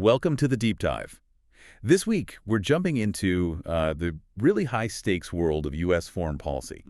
Welcome to the Deep Dive. This week, we're jumping into the really high-stakes world of U.S. foreign policy,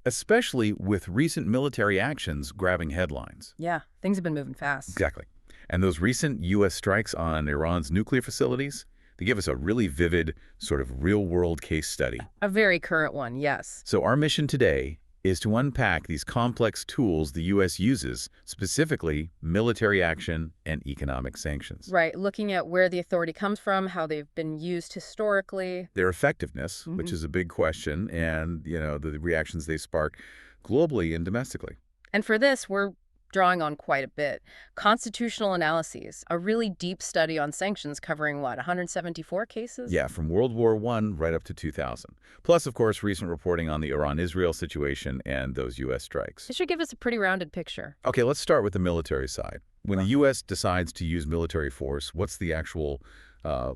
especially with recent military actions grabbing headlines. Yeah, things have been moving fast. Exactly. And those recent U.S. strikes on Iran's nuclear facilities, they give us a really vivid, sort of real-world case study. A very current one, yes. So our mission today is to unpack these complex tools the U.S. uses, specifically military action and economic sanctions. Right, looking at where the authority comes from, how they've been used historically. Their effectiveness, which is a big question, and, the reactions they spark globally and domestically. And for this, we're drawing on quite a bit. Constitutional analyses, a really deep study on sanctions covering, 174 cases? Yeah, from World War I right up to 2000. Plus, of course, recent reporting on the Iran-Israel situation and those U.S. strikes. It should give us a pretty rounded picture. Okay, let's start with the military side. When the U.S. decides to use military force, what's the actual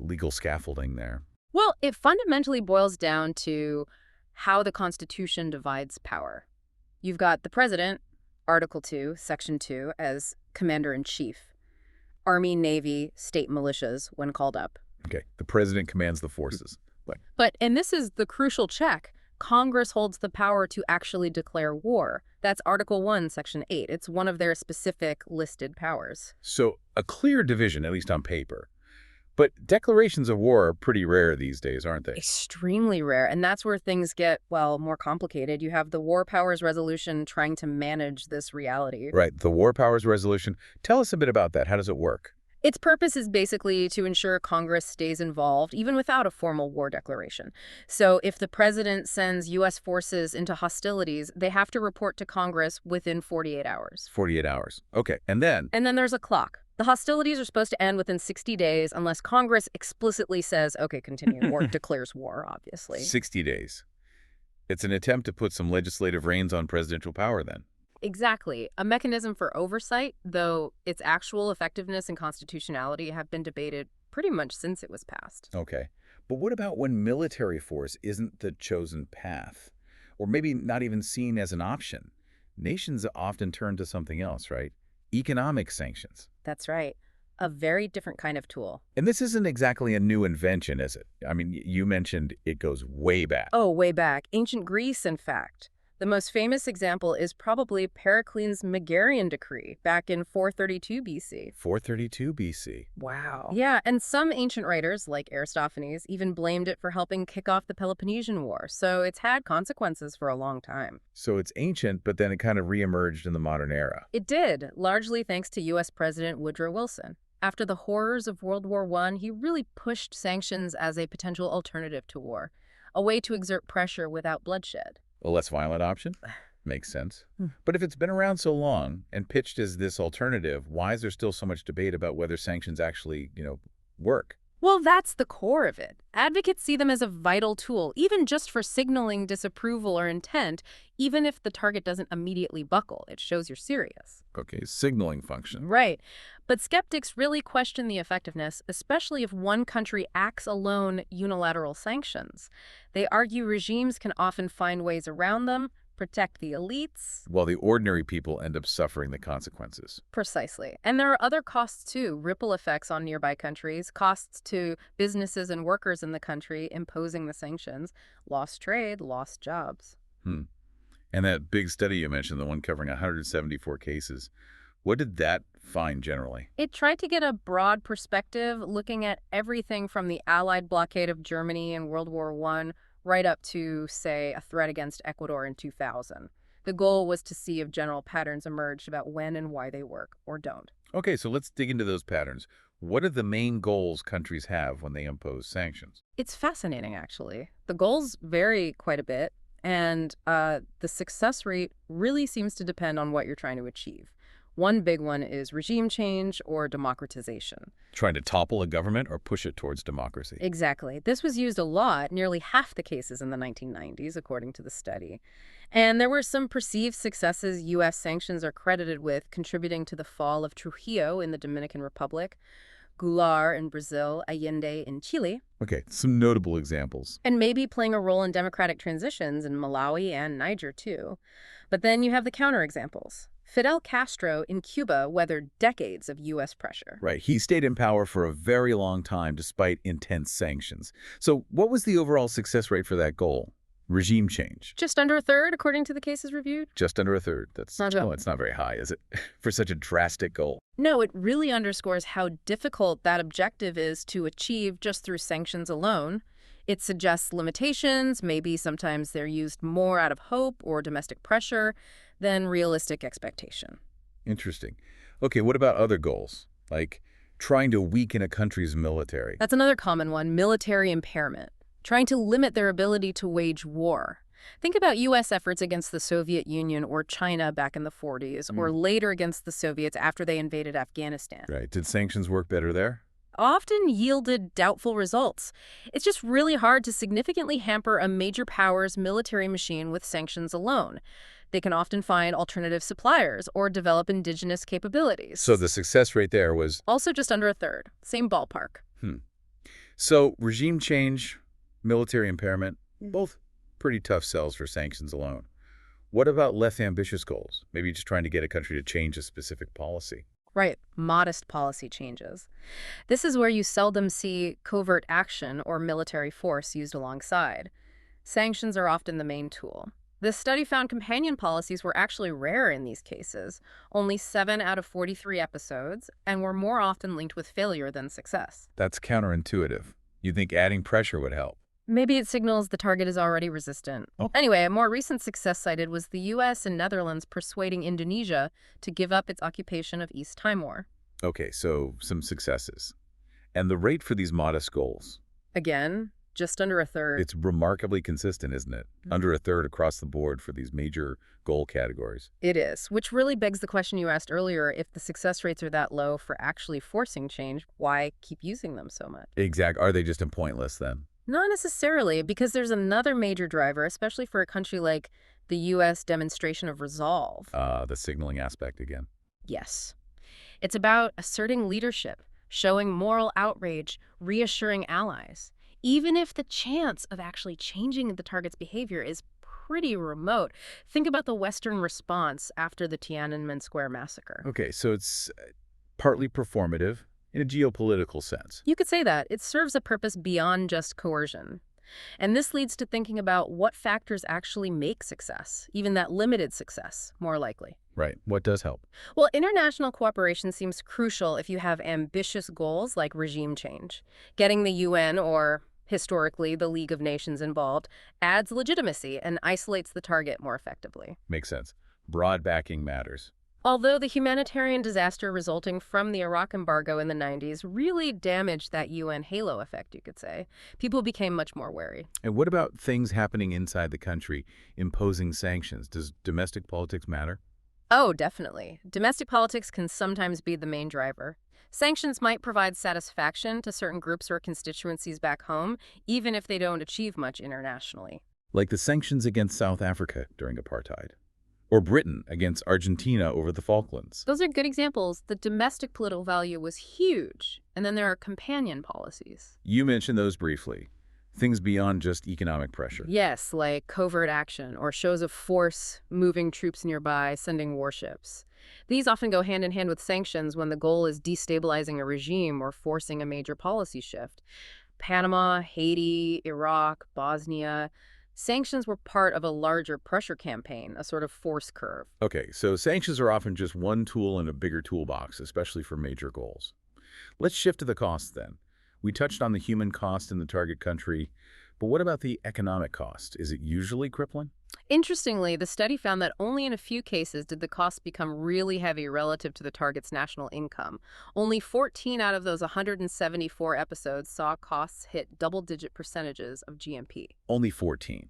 legal scaffolding there? Well, it fundamentally boils down to how the Constitution divides power. You've got the president, Article 2, Section 2, as commander-in-chief. Army, Navy, state militias when called up. Okay, the president commands the forces. And this is the crucial check, Congress holds the power to actually declare war. That's Article 1, Section 8. It's one of their specific listed powers. So a clear division, at least on paper. But declarations of war are pretty rare these days, aren't they? Extremely rare. And that's where things get, more complicated. You have the War Powers Resolution trying to manage this reality. Right. The War Powers Resolution. Tell us a bit about that. How does it work? Its purpose is basically to ensure Congress stays involved, even without a formal war declaration. So if the president sends U.S. forces into hostilities, they have to report to Congress within 48 hours. 48 hours. Okay. And then? And then there's a clock. The hostilities are supposed to end within 60 days unless Congress explicitly says, okay, continue, or declares war, obviously. 60 days. It's an attempt to put some legislative reins on presidential power then. Exactly. A mechanism for oversight, though its actual effectiveness and constitutionality have been debated pretty much since it was passed. Okay. But what about when military force isn't the chosen path? Or maybe not even seen as an option? Nations often turn to something else, right? Economic sanctions. That's right. A very different kind of tool. And this isn't exactly a new invention, is it? I mean, you mentioned it goes way back. Oh, way back. Ancient Greece, in fact. The most famous example is probably Pericles' Megarian decree back in 432 BC. 432 BC. Wow. Yeah, and some ancient writers, like Aristophanes, even blamed it for helping kick off the Peloponnesian War, so it's had consequences for a long time. So it's ancient, but then it kind of reemerged in the modern era. It did, largely thanks to U.S. President Woodrow Wilson. After the horrors of World War I, he really pushed sanctions as a potential alternative to war, a way to exert pressure without bloodshed. A less violent option? Makes sense. But if it's been around so long and pitched as this alternative, why is there still so much debate about whether sanctions actually, work? Well, that's the core of it. Advocates see them as a vital tool, even just for signaling disapproval or intent, even if the target doesn't immediately buckle. It shows you're serious. Okay, signaling function. Right. But skeptics really question the effectiveness, especially if one country acts alone unilateral sanctions. They argue regimes can often find ways around them, protect the elites. While the ordinary people end up suffering the consequences. Precisely. And there are other costs, too, ripple effects on nearby countries, costs to businesses and workers in the country imposing the sanctions, lost trade, lost jobs. And that big study you mentioned, the one covering 174 cases, what did that find generally? It tried to get a broad perspective, looking at everything from the Allied blockade of Germany in World War I right up to, say, a threat against Ecuador in 2000. The goal was to see if general patterns emerged about when and why they work or don't. Okay, so let's dig into those patterns. What are the main goals countries have when they impose sanctions? It's fascinating, actually. The goals vary quite a bit, and the success rate really seems to depend on what you're trying to achieve. One big one is regime change or democratization. Trying to topple a government or push it towards democracy. Exactly. This was used a lot, nearly half the cases in the 1990s, according to the study. And there were some perceived successes U.S. sanctions are credited with, contributing to the fall of Trujillo in the Dominican Republic, Goulart in Brazil, Allende in Chile. Okay, some notable examples. And maybe playing a role in democratic transitions in Malawi and Niger, too. But then you have the counterexamples. Fidel Castro in Cuba weathered decades of U.S. pressure. Right. He stayed in power for a very long time despite intense sanctions. So what was the overall success rate for that goal? Regime change. Just under a third, according to the cases reviewed. Just under a third. That's Not good. oh, it's not very high, is it? For such a drastic goal. No, it really underscores how difficult that objective is to achieve just through sanctions alone. It suggests limitations, maybe sometimes they're used more out of hope or domestic pressure than realistic expectation. Interesting. Okay, what about other goals? Like trying to weaken a country's military. That's another common one, military impairment, trying to limit their ability to wage war. Think about U.S. efforts against the Soviet Union or China back in the 40s, or later against the Soviets after they invaded Afghanistan. Right. Did sanctions work better there? Often yielded doubtful results. It's just really hard to significantly hamper a major power's military machine with sanctions alone. They can often find alternative suppliers or develop indigenous capabilities. So the success rate there was... Also just under a third. Same ballpark. So regime change, military impairment, both pretty tough sells for sanctions alone. What about less ambitious goals? Maybe just trying to get a country to change a specific policy. Right, modest policy changes. This is where you seldom see covert action or military force used alongside. Sanctions are often the main tool. This study found companion policies were actually rare in these cases, only 7 out of 43 episodes, and were more often linked with failure than success. That's counterintuitive. You'd think adding pressure would help. Maybe it signals the target is already resistant. Oh. Anyway, a more recent success cited was the U.S. and Netherlands persuading Indonesia to give up its occupation of East Timor. Okay, so some successes. And the rate for these modest goals? Again, just under a third. It's remarkably consistent, isn't it? Under a third across the board for these major goal categories. It is, which really begs the question you asked earlier, if the success rates are that low for actually forcing change, why keep using them so much? Exactly. Are they just pointless then? Not necessarily, because there's another major driver, especially for a country like the U.S. demonstration of resolve. The signaling aspect again. Yes. It's about asserting leadership, showing moral outrage, reassuring allies, even if the chance of actually changing the target's behavior is pretty remote. Think about the Western response after the Tiananmen Square massacre. Okay, so it's partly performative in a geopolitical sense. You could say that. It serves a purpose beyond just coercion. And this leads to thinking about what factors actually make success, even that limited success, more likely. Right. What does help? Well, international cooperation seems crucial if you have ambitious goals like regime change. Getting the UN, or historically the League of Nations, involved adds legitimacy and isolates the target more effectively. Makes sense. Broad backing matters. Although the humanitarian disaster resulting from the Iraq embargo in the 90s really damaged that UN halo effect, you could say, people became much more wary. And what about things happening inside the country, imposing sanctions? Does domestic politics matter? Oh, definitely. Domestic politics can sometimes be the main driver. Sanctions might provide satisfaction to certain groups or constituencies back home, even if they don't achieve much internationally. Like the sanctions against South Africa during apartheid. Or Britain against Argentina over the Falklands. Those are good examples. The domestic political value was huge. And then there are companion policies. You mentioned those briefly. Things beyond just economic pressure. Yes, like covert action or shows of force, moving troops nearby, sending warships. These often go hand in hand with sanctions when the goal is destabilizing a regime or forcing a major policy shift. Panama, Haiti, Iraq, Bosnia. Sanctions were part of a larger pressure campaign, a sort of force curve. Okay, so sanctions are often just one tool in a bigger toolbox, especially for major goals. Let's shift to the costs then. We touched on the human cost in the target country, but what about the economic cost? Is it usually crippling? Interestingly, the study found that only in a few cases did the costs become really heavy relative to the target's national income. Only 14 out of those 174 episodes saw costs hit double-digit percentages of GNP. Only 14.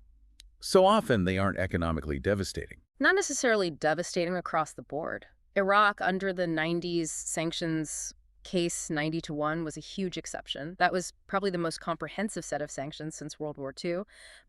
So often they aren't economically devastating. Not necessarily devastating across the board. Iraq, under the 90s sanctions case 90-1, was a huge exception. That was probably the most comprehensive set of sanctions since World War II.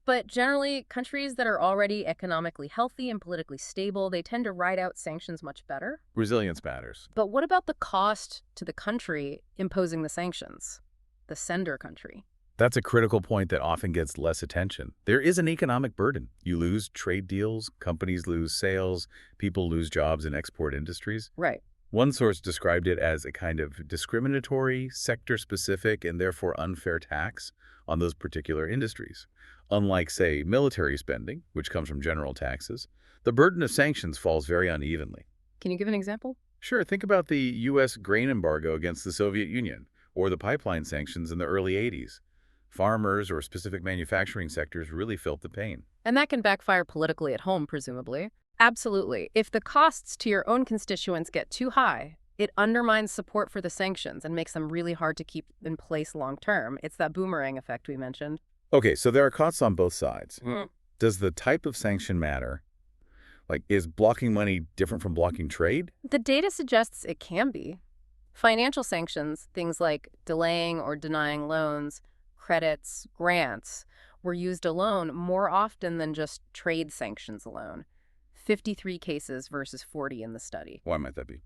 But generally, countries that are already economically healthy and politically stable, they tend to ride out sanctions much better. Resilience matters. But what about the cost to the country imposing the sanctions? The sender country. That's a critical point that often gets less attention. There is an economic burden. You lose trade deals, companies lose sales, people lose jobs in export industries. Right. One source described it as a kind of discriminatory, sector-specific, and therefore unfair tax on those particular industries. Unlike, say, military spending, which comes from general taxes, the burden of sanctions falls very unevenly. Can you give an example? Sure, think about the U.S. grain embargo against the Soviet Union, or the pipeline sanctions in the early 80s. Farmers or specific manufacturing sectors really felt the pain. And that can backfire politically at home, presumably. Absolutely. If the costs to your own constituents get too high, it undermines support for the sanctions and makes them really hard to keep in place long term. It's that boomerang effect we mentioned. Okay, so there are costs on both sides. Mm. Does the type of sanction matter? Like, is blocking money different from blocking trade? The data suggests it can be. Financial sanctions, things like delaying or denying loans, credits, grants, were used alone more often than just trade sanctions alone. 53 cases versus 40 in the study. Why might that be?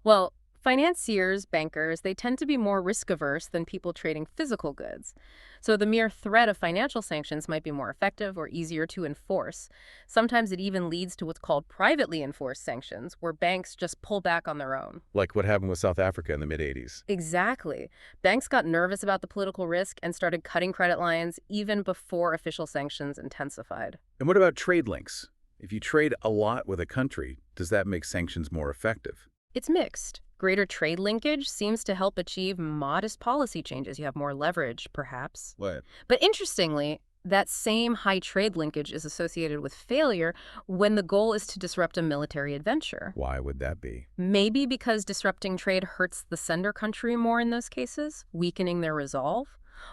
Well, financiers, bankers, they tend to be more risk-averse than people trading physical goods. So the mere threat of financial sanctions might be more effective or easier to enforce. Sometimes it even leads to what's called privately enforced sanctions, where banks just pull back on their own. Like what happened with South Africa in the mid-'80s. Exactly. Banks got nervous about the political risk and started cutting credit lines even before official sanctions intensified. And what about trade links? If you trade a lot with a country, does that make sanctions more effective? It's mixed. Greater trade linkage seems to help achieve modest policy changes. You have more leverage, perhaps. What? But interestingly, that same high trade linkage is associated with failure when the goal is to disrupt a military adventure. Why would that be? Maybe because disrupting trade hurts the sender country more in those cases, weakening their resolve.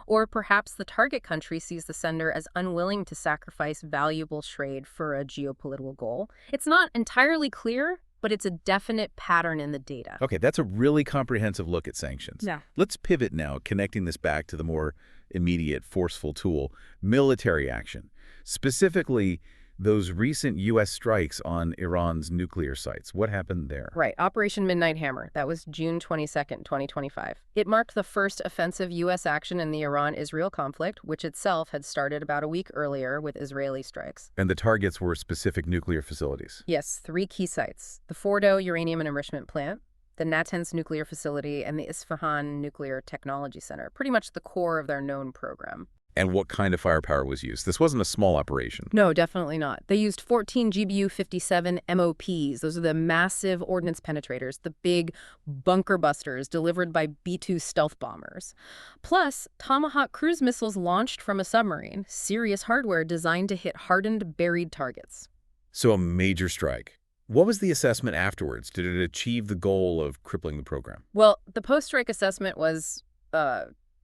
Or perhaps the target country sees the sender as unwilling to sacrifice valuable trade for a geopolitical goal. It's not entirely clear, but it's a definite pattern in the data. Okay, that's a really comprehensive look at sanctions. Yeah. Let's pivot now, connecting this back to the more immediate, forceful tool, military action. Specifically, those recent U.S. strikes on Iran's nuclear sites. What happened there? Right. Operation Midnight Hammer. That was June 22nd, 2025. It marked the first offensive U.S. action in the Iran-Israel conflict, which itself had started about a week earlier with Israeli strikes. And the targets were specific nuclear facilities. Yes, 3 key sites. The Fordo uranium and enrichment plant, the Natanz nuclear facility, and the Isfahan Nuclear Technology Center, pretty much the core of their known program. And what kind of firepower was used? This wasn't a small operation. No, definitely not. They used 14 GBU-57 MOPs. Those are the massive ordnance penetrators, the big bunker busters delivered by B-2 stealth bombers. Plus, Tomahawk cruise missiles launched from a submarine, serious hardware designed to hit hardened, buried targets. So a major strike. What was the assessment afterwards? Did it achieve the goal of crippling the program? Well, the post-strike assessment was,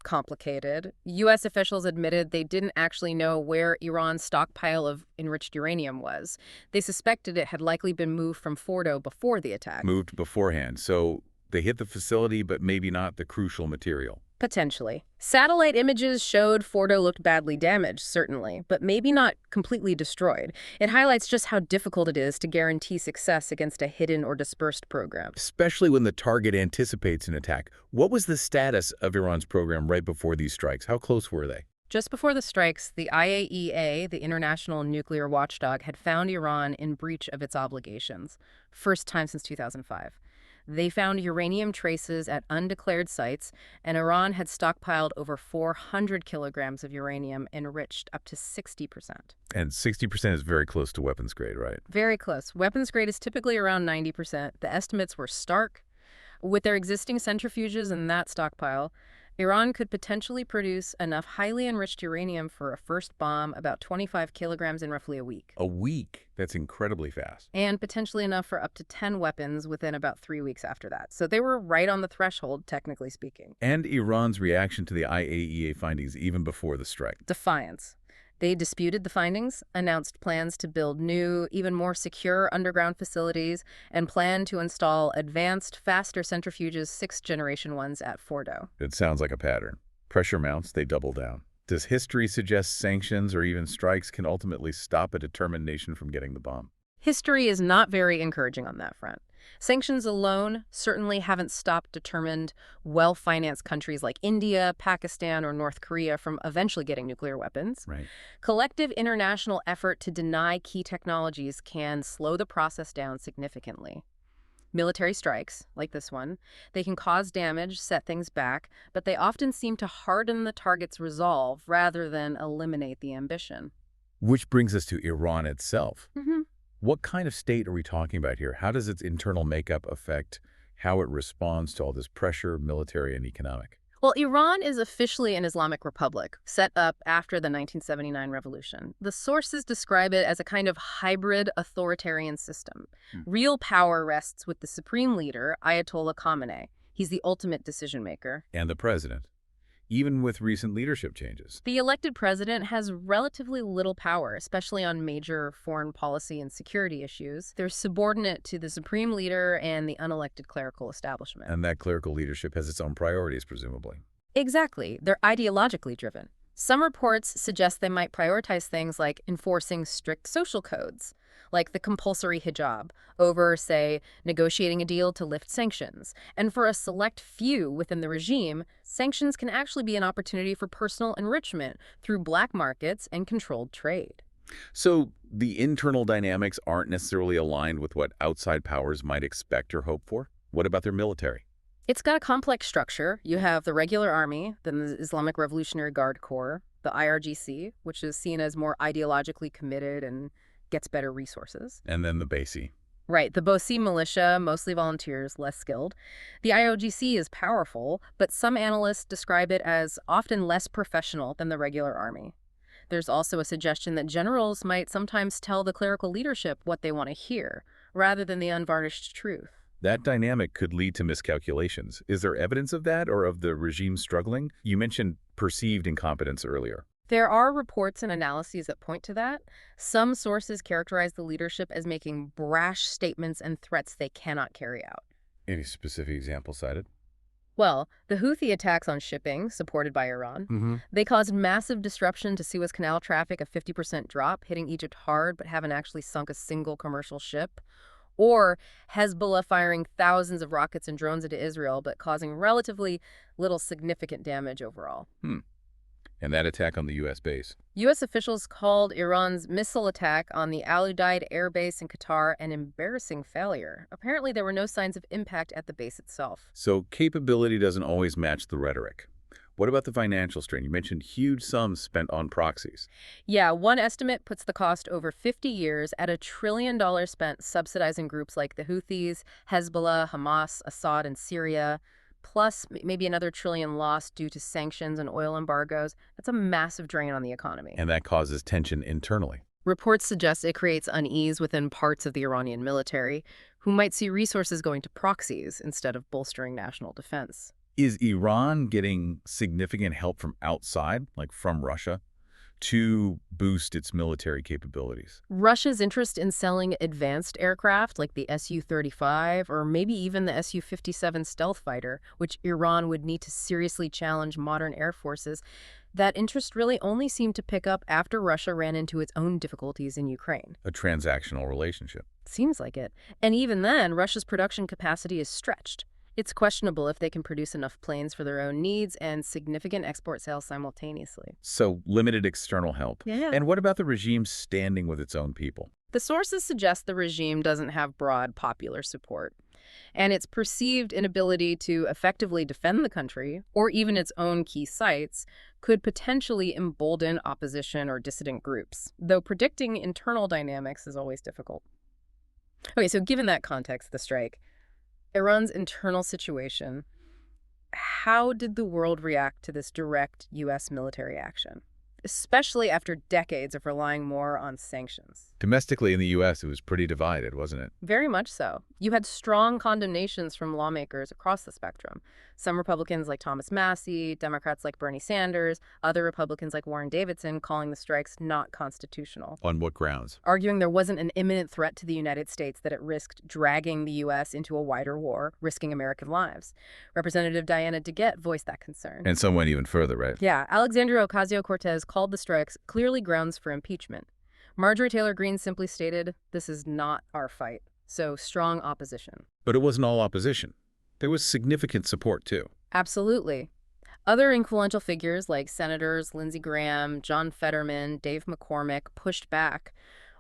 complicated. U.S. officials admitted they didn't actually know where Iran's stockpile of enriched uranium was. They suspected it had likely been moved from Fordo before the attack. Moved beforehand, so they hit the facility, but maybe not the crucial material. Potentially. Satellite images showed Fordo looked badly damaged, certainly, but maybe not completely destroyed. It highlights just how difficult it is to guarantee success against a hidden or dispersed program. Especially when the target anticipates an attack. What was the status of Iran's program right before these strikes? How close were they? Just before the strikes, the IAEA, the International Nuclear Watchdog, had found Iran in breach of its obligations. First time since 2005. They found uranium traces at undeclared sites, and Iran had stockpiled over 400 kilograms of uranium enriched up to 60%. And 60% is very close to weapons grade, right? Very close. Weapons grade is typically around 90%. The estimates were stark. With their existing centrifuges and that stockpile, Iran could potentially produce enough highly enriched uranium for a first bomb, about 25 kilograms in roughly a week. A week? That's incredibly fast. And potentially enough for up to 10 weapons within about 3 weeks after that. So they were right on the threshold, technically speaking. And Iran's reaction to the IAEA findings even before the strike. Defiance. They disputed the findings, announced plans to build new, even more secure underground facilities, and planned to install advanced, faster centrifuges, 6th-generation ones at Fordo. It sounds like a pattern. Pressure mounts, they double down. Does history suggest sanctions or even strikes can ultimately stop a determined nation from getting the bomb? History is not very encouraging on that front. Sanctions alone certainly haven't stopped determined, well-financed countries like India, Pakistan, or North Korea from eventually getting nuclear weapons. Right. Collective international effort to deny key technologies can slow the process down significantly. Military strikes, like this one, they can cause damage, set things back, but they often seem to harden the target's resolve rather than eliminate the ambition. Which brings us to Iran itself. hmm What kind of state are we talking about here? How does its internal makeup affect how it responds to all this pressure, military and economic? Well, Iran is officially an Islamic republic, set up after the 1979 revolution. The sources describe it as a kind of hybrid authoritarian system. Hmm. Real power rests with the supreme leader, Ayatollah Khamenei. He's the ultimate decision maker. And the president, even with recent leadership changes. The elected president has relatively little power, especially on major foreign policy and security issues. They're subordinate to the supreme leader and the unelected clerical establishment. And that clerical leadership has its own priorities, presumably. Exactly. They're ideologically driven. Some reports suggest they might prioritize things like enforcing strict social codes, like the compulsory hijab, over, say, negotiating a deal to lift sanctions. And for a select few within the regime, sanctions can actually be an opportunity for personal enrichment through black markets and controlled trade. So the internal dynamics aren't necessarily aligned with what outside powers might expect or hope for? What about their military? It's got a complex structure. You have the regular army, then the Islamic Revolutionary Guard Corps, the IRGC, which is seen as more ideologically committed and gets better resources. And then the Basi. Right, the Bosi militia, mostly volunteers, less skilled. The IOGC is powerful, but some analysts describe it as often less professional than the regular army. There's also a suggestion that generals might sometimes tell the clerical leadership what they want to hear, rather than the unvarnished truth. That dynamic could lead to miscalculations. Is there evidence of that or of the regime struggling? You mentioned perceived incompetence earlier. There are reports and analyses that point to that. Some sources characterize the leadership as making brash statements and threats they cannot carry out. Any specific examples cited? Well, the Houthi attacks on shipping, supported by Iran, they caused massive disruption to Suez Canal traffic, a 50% drop, hitting Egypt hard but haven't actually sunk a single commercial ship. Or Hezbollah firing thousands of rockets and drones into Israel but causing relatively little significant damage overall. And that attack on the U.S. base. U.S. officials called Iran's missile attack on the Al Udeid air base in Qatar an embarrassing failure. Apparently, there were no signs of impact at the base itself. So capability doesn't always match the rhetoric. What about the financial strain? You mentioned huge sums spent on proxies. Yeah, one estimate puts the cost over 50 years at $1 trillion spent subsidizing groups like the Houthis, Hezbollah, Hamas, Assad, and Syria, plus maybe another $1 trillion lost due to sanctions and oil embargoes. That's a massive drain on the economy. And that causes tension internally. Reports suggest it creates unease within parts of the Iranian military, who might see resources going to proxies instead of bolstering national defense. Is Iran getting significant help from outside, like from Russia, to boost its military capabilities? Russia's interest in selling advanced aircraft like the Su-35 or maybe even the Su-57 stealth fighter, which Iran would need to seriously challenge modern air forces, that interest really only seemed to pick up after Russia ran into its own difficulties in Ukraine. A transactional relationship. Seems like it. And even then, Russia's production capacity is stretched. It's questionable if they can produce enough planes for their own needs and significant export sales simultaneously. So limited external help. Yeah. And what about the regime standing with its own people? The sources suggest the regime doesn't have broad popular support, and its perceived inability to effectively defend the country, or even its own key sites, could potentially embolden opposition or dissident groups, though predicting internal dynamics is always difficult. Okay, so given that context, the strike, Iran's internal situation, how did the world react to this direct U.S. military action, especially after decades of relying more on sanctions? Domestically in the U.S., it was pretty divided, wasn't it? Very much so. You had strong condemnations from lawmakers across the spectrum. Some Republicans like Thomas Massie, Democrats like Bernie Sanders, other Republicans like Warren Davidson calling the strikes not constitutional. On what grounds? Arguing there wasn't an imminent threat to the United States, that it risked dragging the U.S. into a wider war, risking American lives. Representative Diana DeGette voiced that concern. And some went even further, right? Yeah, Alexandria Ocasio-Cortez called the strikes clearly grounds for impeachment. Marjorie Taylor Greene simply stated, "This is not our fight." so strong opposition. But it wasn't all opposition. There was significant support, too. Absolutely. Other influential figures like Senators Lindsey Graham, John Fetterman, Dave McCormick pushed back.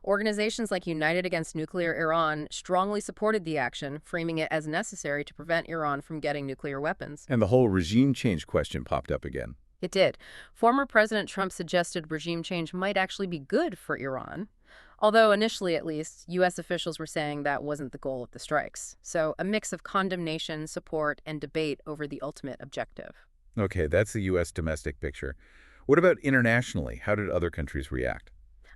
Organizations like United Against Nuclear Iran strongly supported the action, framing it as necessary to prevent Iran from getting nuclear weapons. And the whole regime change question popped up again. It did. Former President Trump suggested regime change might actually be good for Iran. Although initially, at least, U.S. officials were saying that wasn't the goal of the strikes. So a mix of condemnation, support, and debate over the ultimate objective. Okay, that's the U.S. domestic picture. What about internationally? How did other countries react?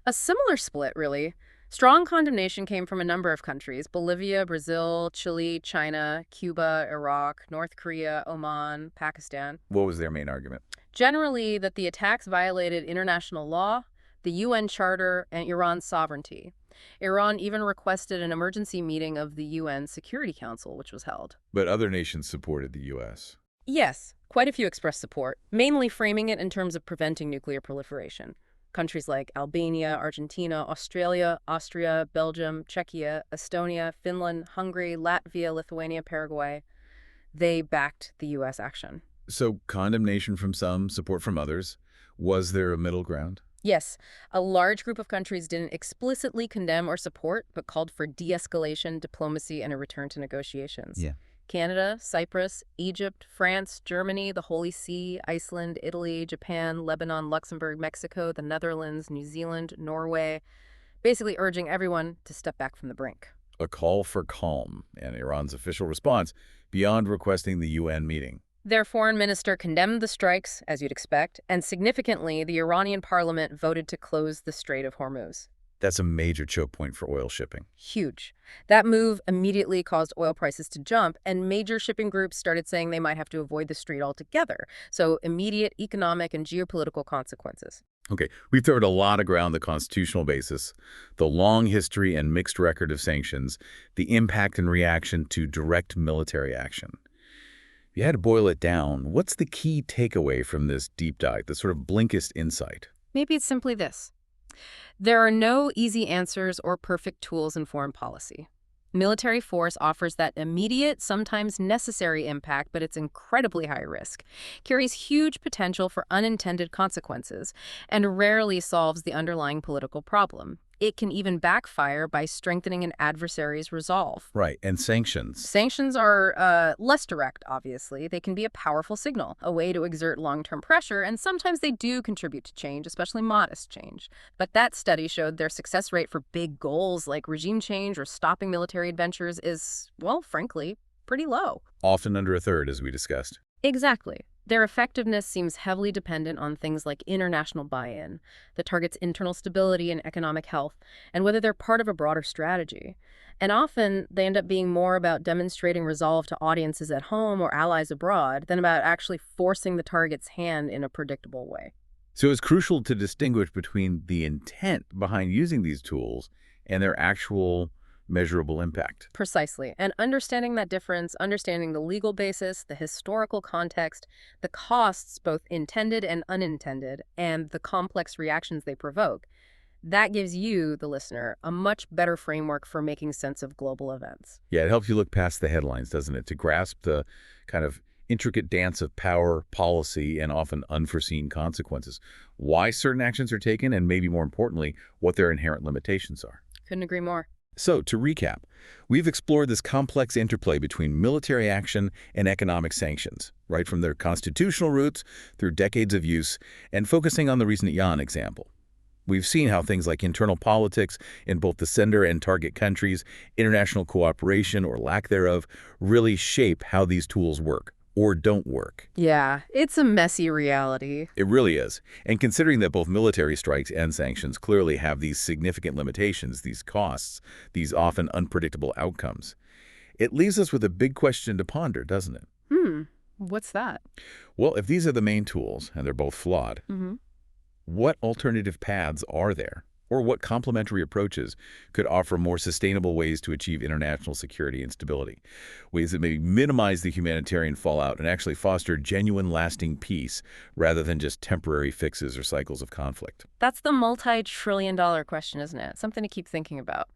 A similar split, really. Strong condemnation came from a number of countries: Bolivia, Brazil, Chile, China, Cuba, Iraq, North Korea, Oman, Pakistan. What was their main argument? Generally, that the attacks violated international law, the UN Charter, and Iran's sovereignty. Iran even requested an emergency meeting of the UN Security Council, which was held. But other nations supported the U.S. Yes, quite a few expressed support, mainly framing it in terms of preventing nuclear proliferation. Countries like Albania, Argentina, Australia, Austria, Belgium, Czechia, Estonia, Finland, Hungary, Latvia, Lithuania, Paraguay, they backed the U.S. action. So condemnation from some, support from others. Was there a middle ground? Yes, a large group of countries didn't explicitly condemn or support, but called for de-escalation, diplomacy, and a return to negotiations. Yeah. Canada, Cyprus, Egypt, France, Germany, the Holy See, Iceland, Italy, Japan, Lebanon, Luxembourg, Mexico, the Netherlands, New Zealand, Norway, basically urging everyone to step back from the brink. A call for calm, and Iran's official response, beyond requesting the UN meeting. Their foreign minister condemned the strikes, as you'd expect, and significantly, the Iranian parliament voted to close the Strait of Hormuz. That's a major choke point for oil shipping. Huge. That move immediately caused oil prices to jump, and major shipping groups started saying they might have to avoid the strait altogether. So immediate economic and geopolitical consequences. Okay, we've covered a lot of ground: the constitutional basis, the long history and mixed record of sanctions, the impact and reaction to direct military action. If you had to boil it down, what's the key takeaway from this deep dive, the sort of blinkist insight? Maybe it's simply this. There are no easy answers or perfect tools in foreign policy. Military force offers that immediate, sometimes necessary impact, but it's incredibly high risk, carries huge potential for unintended consequences, and rarely solves the underlying political problem. It can even backfire by strengthening an adversary's resolve. Right, and sanctions. Sanctions are less direct, obviously. They can be a powerful signal, a way to exert long-term pressure, and sometimes they do contribute to change, especially modest change. But that study showed their success rate for big goals like regime change or stopping military adventures is, well, frankly, pretty low. Often under a third, as we discussed. Exactly. Their effectiveness seems heavily dependent on things like international buy-in, that targets internal stability and economic health, and whether they're part of a broader strategy. And often, they end up being more about demonstrating resolve to audiences at home or allies abroad than about actually forcing the target's hand in a predictable way. So it's crucial to distinguish between the intent behind using these tools and their actual measurable impact. Precisely. And understanding that difference, understanding the legal basis, the historical context, the costs, both intended and unintended, and the complex reactions they provoke, that gives you, the listener, a much better framework for making sense of global events. Yeah, it helps you look past the headlines, doesn't it? To grasp the kind of intricate dance of power, policy, and often unforeseen consequences. Why certain actions are taken, and maybe more importantly, what their inherent limitations are. Couldn't agree more. So, to recap, we've explored this complex interplay between military action and economic sanctions, right from their constitutional roots through decades of use, and focusing on the recent Iran example. We've seen how things like internal politics in both the sender and target countries, international cooperation or lack thereof, really shape how these tools work or don't work. Yeah, it's a messy reality. It really is. And considering that both military strikes and sanctions clearly have these significant limitations, these costs, these often unpredictable outcomes, it leaves us with a big question to ponder, doesn't it? What's that? Well, if these are the main tools, and they're both flawed, what alternative paths are there? Or what complementary approaches could offer more sustainable ways to achieve international security and stability? Ways that maybe minimize the humanitarian fallout and actually foster genuine lasting peace rather than just temporary fixes or cycles of conflict. That's the multi-trillion-dollar question, isn't it? Something to keep thinking about.